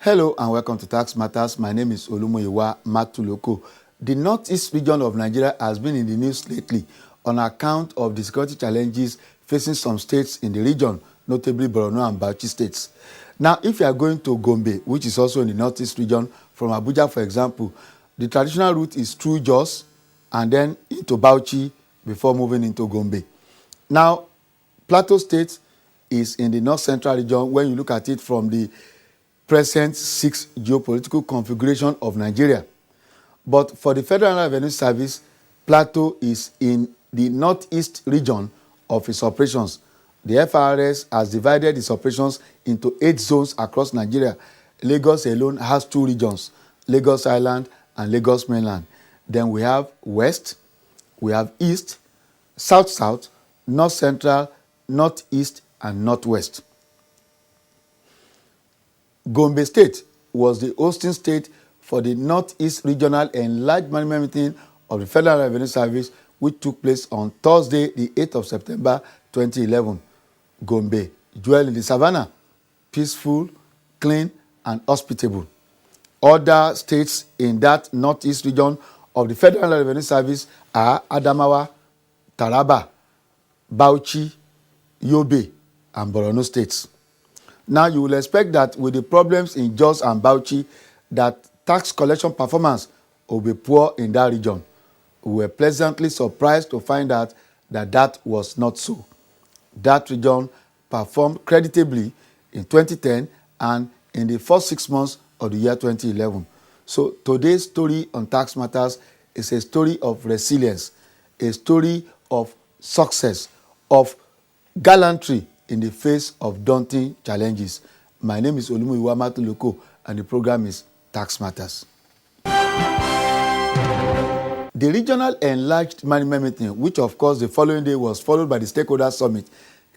Hello and welcome to Tax Matters. My name is Olumuyiwa Matuloko. The northeast region of Nigeria has been in the news lately on account of the security challenges facing some states in the region, notably Borno and Bauchi states. Now, if you are going to Gombe, which is also in the northeast region, from Abuja, for example, the traditional route is through Jos and then into Bauchi before moving into Gombe. Now, Plateau State is in the north-central region when you look at it from the present 6 geopolitical configuration of Nigeria. But for the Federal Revenue Service, Plateau is in the northeast region of its operations. The FRS has divided its operations into 8 zones across Nigeria. Lagos alone has 2 regions, Lagos Island and Lagos Mainland. Then we have West, we have East, South-South, North-Central, Northeast, and Northwest. Gombe State was the hosting state for the Northeast Regional Enlarged Management Meeting of the Federal Revenue Service, which took place on Thursday, the 8th of September 2011. Gombe dwell in the savannah, peaceful, clean, and hospitable. Other states in that Northeast region of the Federal Revenue Service are Adamawa, Taraba, Bauchi, Yobe, and Borno states. Now, you will expect that with the problems in Jos and Bauchi, that tax collection performance will be poor in that region. We were pleasantly surprised to find out that that was not so. That region performed creditably in 2010 and in the first 6 months of the year 2011. So today's story on Tax Matters is a story of resilience, a story of success, of gallantry in the face of daunting challenges. My name is Olumuyiwa Matuloko and the program is Tax Matters. The Regional Enlarged Management Meeting, which of course the following day was followed by the Stakeholder Summit,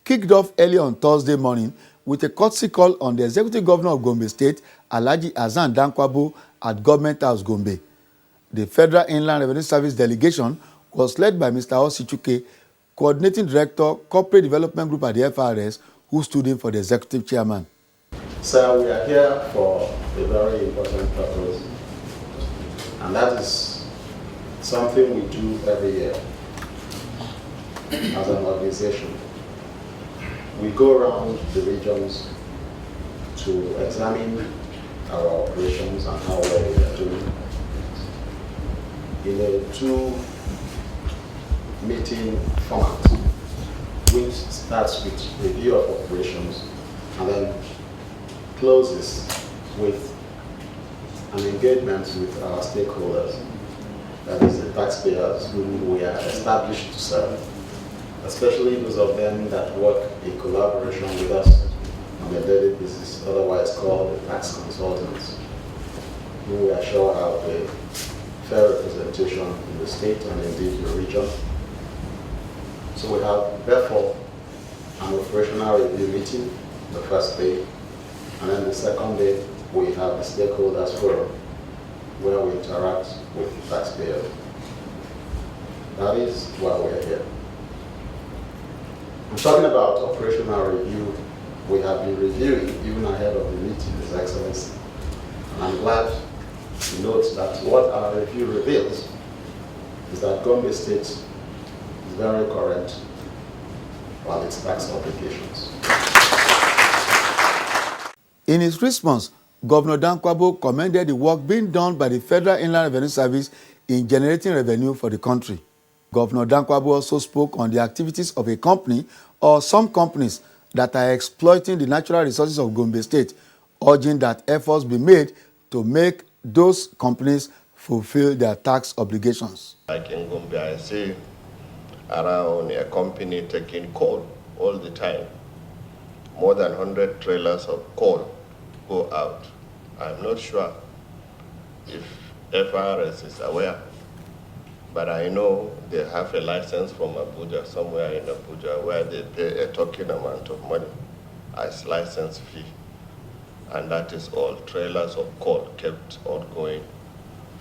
kicked off early on Thursday morning with a courtesy call on the Executive Governor of Gombe State, Alhaji Hasan Dankwabo, at Government House, Gombe. The Federal Inland Revenue Service delegation was led by Mr. Osichuke, Coordinating Director, Corporate Development Group at the FRS, who stood in for the Executive Chairman. Sir, we are here for a very important purpose, and that is something we do every year as an organization. We go around the regions to examine our operations and how well we are doing in a 2-meeting format, which starts with review of operations and then closes with an engagement with our stakeholders, that is the taxpayers whom we are established to serve, especially those of them that work in collaboration with us on a daily basis, otherwise called the tax consultants, who we are sure have a fair representation in the state and indeed the region. So we have, therefore, an operational review meeting the first day, and then the second day we have the stakeholders forum where we interact with the taxpayers. That is why we're here. I'm talking about operational review. We have been reviewing even ahead of the meeting, His Excellency. And I'm glad to note that what our review reveals is that Gombe State is very current on its tax obligations. In his response, Governor Dankwabo commended the work being done by the Federal Inland Revenue Service in generating revenue for the country. Governor Dankwabo also spoke on the activities of a company or some companies that are exploiting the natural resources of Gombe State, urging that efforts be made to make those companies fulfill their tax obligations. Like in Gombe, I see around a company taking coal all the time. More than 100 trailers of coal go out. I'm not sure if FRS is aware, but I know they have a license from Abuja, somewhere in Abuja, where they pay a token amount of money as license fee. And that is all. Trailers of coal kept ongoing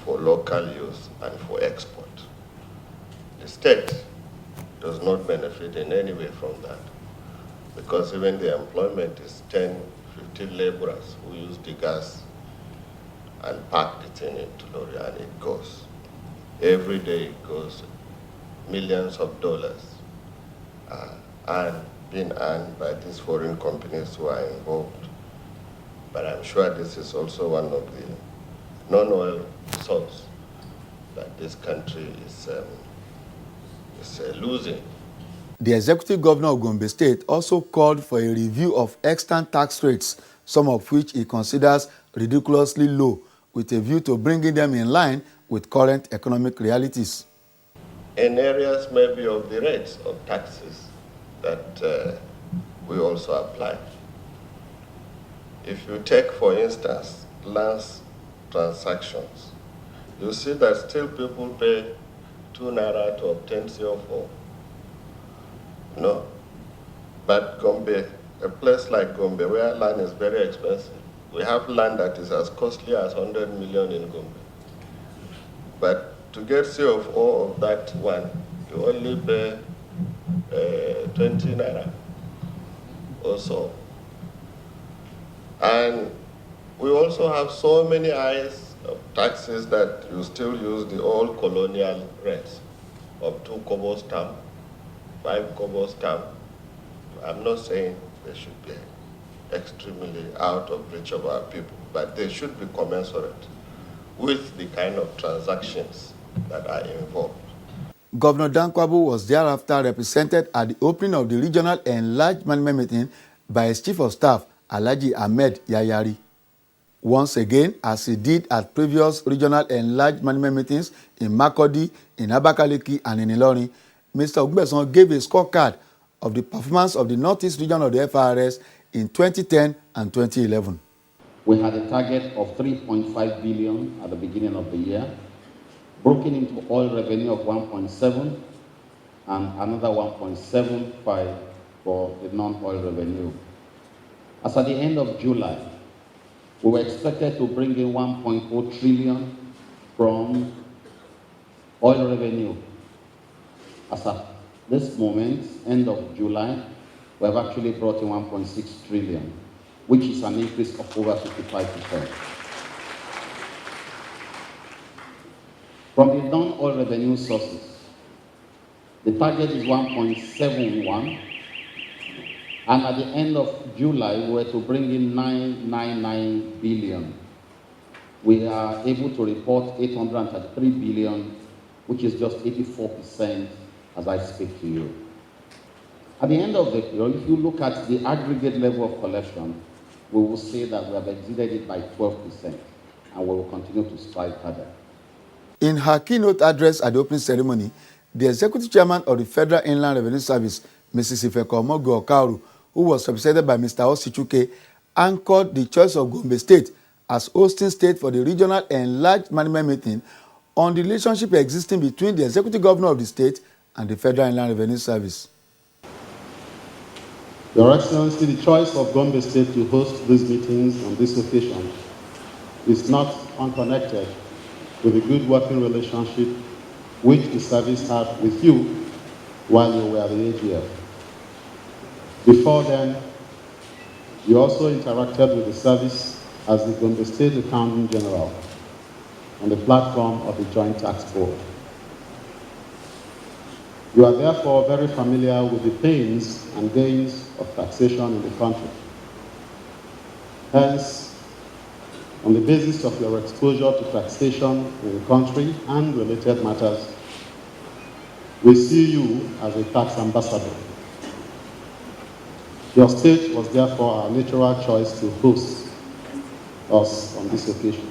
for local use and for export. The state does not benefit in any way from that, because even the employment is 10, 15 laborers who use the gas and pack the thing into lorry, and it goes. Every day it goes. Millions of dollars being earned by these foreign companies who are involved. But I'm sure this is also one of the non-oil resources that this country is losing. The executive governor of Gombe State also called for a review of extant tax rates, some of which he considers ridiculously low, with a view to bringing them in line with current economic realities. In areas maybe of the rates of taxes that we also apply. If you take, for instance, land transactions, you see that still people pay 2 naira to obtain CO4. No. But Gombe, a place like Gombe, where land is very expensive, we have land that is as costly as 100 million in Gombe. But to get CO4 of that one, you only pay 20 naira or so. And we also have so many eyes of taxes that you still use the old colonial rates of 2 kobo stamp, 5 kobo stamp. I'm not saying they should be extremely out of reach of our people, but they should be commensurate with the kind of transactions that are involved. Governor Dankwabu was thereafter represented at the opening of the regional enlarged management meeting by his chief of staff, Alhaji Ahmed Yayari. Once again, as he did at previous regional enlarged management meetings in Makurdi, in Abakaliki, and in Ilorin, Mr. Ogbeson gave a scorecard of the performance of the Northeast region of the FRS in 2010 and 2011. We had a target of 3.5 billion at the beginning of the year, broken into oil revenue of 1.7 and another 1.75 for the non-oil revenue. As at the end of July, we were expected to bring in 1.4 trillion from oil revenue. As at this moment, end of July, we have actually brought in 1.6 trillion, which is an increase of over 55%. From the non-oil revenue sources, the target is 1.71, and at the end of July, we were to bring in 999 billion. We are able to report 833 billion, which is just 84% as I speak to you. At the end of the period, if you look at the aggregate level of collection, we will say that we have exceeded it by 12%, and we will continue to strive harder. In her keynote address at the opening ceremony, the executive chairman of the Federal Inland Revenue Service, Mrs. Ifeko Omogo Okauru, who was represented by Mr. Osichuke, anchored the choice of Gombe State as hosting state for the regional enlarged management meeting on the relationship existing between the executive governor of the state and the Federal Inland Revenue Service. Your Excellency, the choice of Gombe State to host these meetings on this occasion is not unconnected with the good working relationship which the service had with you while you were the AGF. Before then, you also interacted with the service as the Gombe State Accountant General on the platform of the Joint Tax Board. You are therefore very familiar with the pains and gains of taxation in the country. Hence, on the basis of your exposure to taxation in the country and related matters, we see you as a tax ambassador. Your state was therefore our natural choice to host us on this occasion.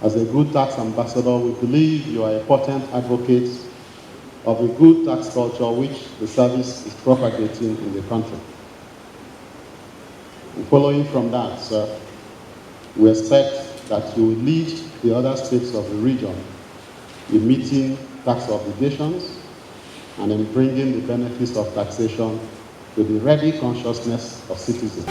As a good tax ambassador, we believe you are a potent advocate of a good tax culture which the service is propagating in the country. And following from that, sir, we expect that you will lead the other states of the region in meeting tax obligations and in bringing the benefits of taxation to the ready consciousness of citizens.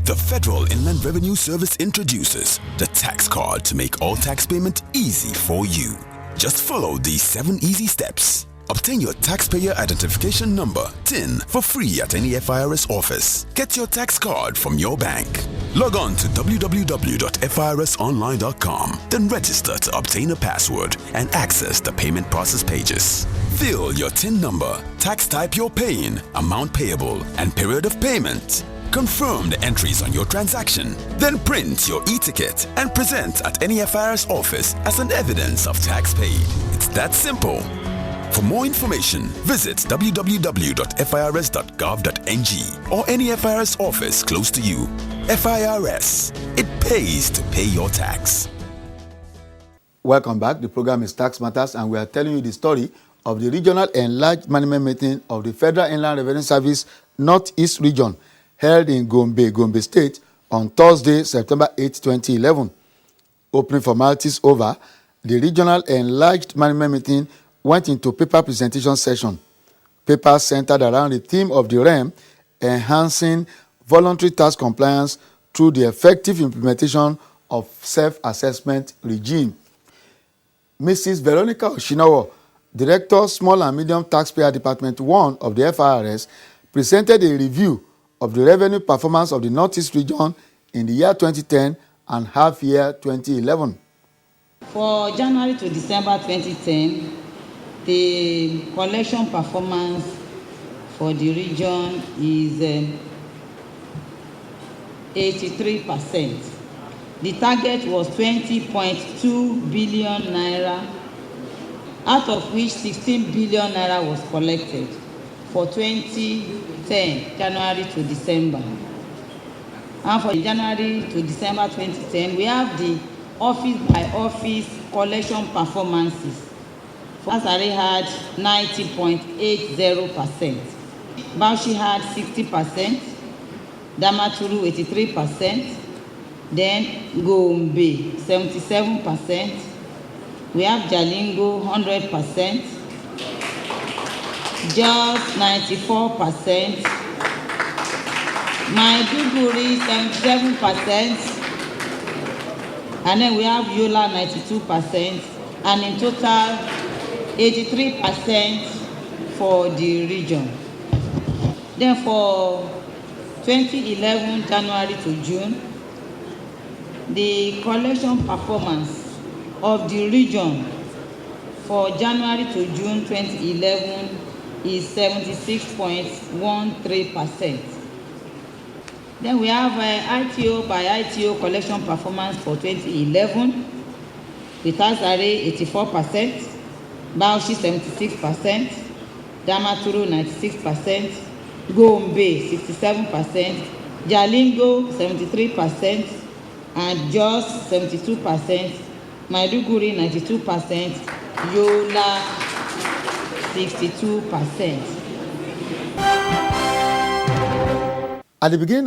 The Federal Inland Revenue Service introduces the tax card to make all tax payment easy for you. Just follow these 7 easy steps. Obtain your taxpayer identification number, TIN, for free at any FIRS office. Get your tax card from your bank. Log on to www.firsonline.com, then register to obtain a password and access the payment process pages. Fill your TIN number, tax type you're paying, amount payable, and period of payment. Confirm the entries on your transaction. Then print your e-ticket and present at any FIRS office as an evidence of tax paid. It's that simple. For more information, visit www.firs.gov.ng or any FIRS office close to you. FIRS, it pays to pay your tax. Welcome back. The program is Tax Matters, and we are telling you the story of the Regional Enlarged Management Meeting of the Federal Inland Revenue Service Northeast Region held in Gombe State on Thursday, September 8, 2011. Opening formalities over, the Regional Enlarged Management Meeting went into paper presentation session. Papers centered around the theme of the REM, enhancing voluntary tax compliance through the effective implementation of self-assessment regime. Mrs. Veronica Oshinawa, Director, Small and Medium Taxpayer Department 1 of the FIRS, presented a review of the revenue performance of the Northeast region in the year 2010 and half year 2011. For January to December 2010, the collection performance for the region is 83%. The target was 20.2 billion naira, out of which 16 billion naira was collected for 2010, January to December. And for January to December 2010, we have the office-by-office collection performances. Asari had 90.80%. Bauchi had 60%. Damaturu 83%. Then Gombe 77%. We have Jalingo 100%. Jos 94%. Maiduguri 77%. And then we have Yola 92%. And in total 83% for the region. Then for 2011, January to June, the collection performance of the region for January to June 2011 is 76.13%. Then we have ITO by ITO collection performance for 2011, with Azare 84%, Bauchi 76%, Damaturu 96%, Gombe 67%, Jalingo 73%, and Jos 72%, Maiduguri 92%, Yola 62%. At the beginning